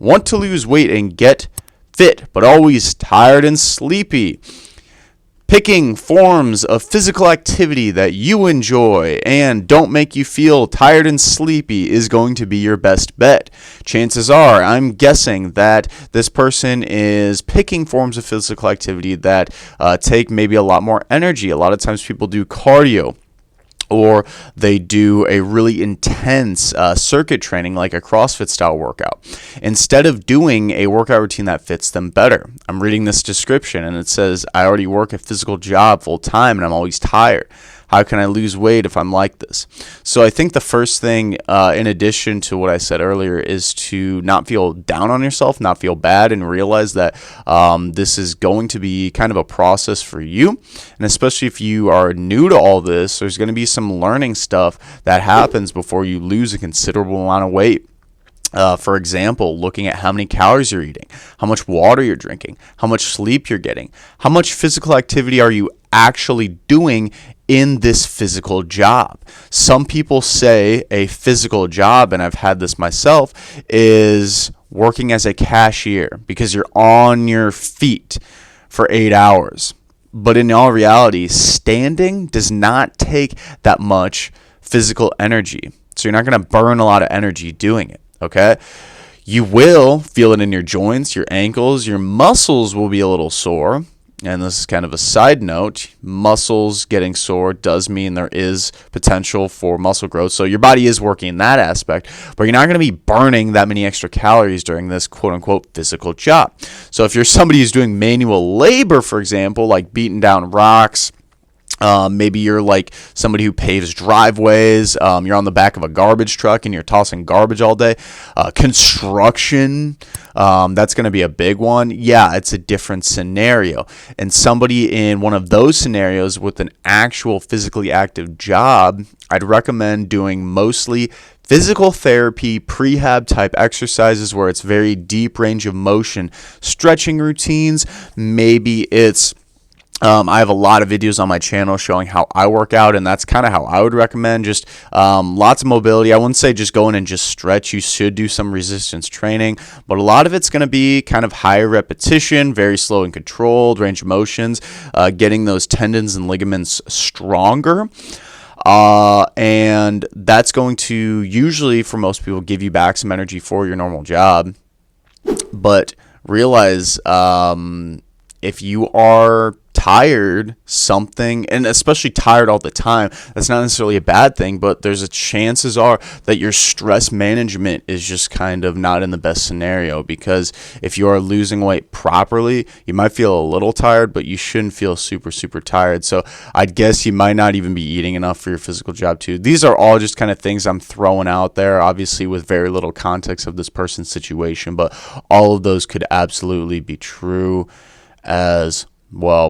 want to lose weight and get fit, but always tired and sleepy. Picking forms of physical activity that you enjoy and don't make you feel tired and sleepy is going to be your best bet. Chances are, I'm guessing that this person is picking forms of physical activity that take maybe a lot more energy. A lot of times people do cardio, or they do a really intense circuit training like a CrossFit style workout, instead of doing a workout routine that fits them better. I'm reading this description and it says, I already work a physical job full time and I'm always tired. How can I lose weight if I'm like this? So I think the first thing, in addition to what I said earlier, is to not feel down on yourself, not feel bad, and realize that this is going to be kind of a process for you. And especially if you are new to all this, there's going to be some learning stuff that happens before you lose a considerable amount of weight. For example, looking at how many calories you're eating, how much water you're drinking, how much sleep you're getting, how much physical activity are you actually doing in this physical job. Some people say a physical job, and I've had this myself, is working as a cashier because you're on your feet for 8 hours. But in all reality, standing does not take that much physical energy. So you're not going to burn a lot of energy doing it. Okay, you will feel it in your joints, your ankles, your muscles will be a little sore. And this is kind of a side note, muscles getting sore does mean there is potential for muscle growth. So your body is working in that aspect, but you're not going to be burning that many extra calories during this quote unquote physical job. So if you're somebody who's doing manual labor, for example, like beating down rocks, maybe you're like somebody who paves driveways. You're on the back of a garbage truck and you're tossing garbage all day. Construction, that's going to be a big one. Yeah, it's a different scenario. And somebody in one of those scenarios with an actual physically active job, I'd recommend doing mostly physical therapy, prehab type exercises where it's very deep range of motion, stretching routines. Maybe it's I have a lot of videos on my channel showing how I work out, and that's kind of how I would recommend. Just lots of mobility. I wouldn't say just go in and just stretch. You should do some resistance training, but a lot of it's going to be kind of higher repetition, very slow and controlled, range of motions, getting those tendons and ligaments stronger. And that's going to usually, for most people, give you back some energy for your normal job. But realize if you are tired, something, and especially tired all the time, that's not necessarily a bad thing, but there's a chances are that your stress management is just kind of not in the best scenario, because if you are losing weight properly, you might feel a little tired, but you shouldn't feel super, super tired. So I'd guess you might not even be eating enough for your physical job too. These are all just kind of things I'm throwing out there, obviously with very little context of this person's situation, but all of those could absolutely be true as well.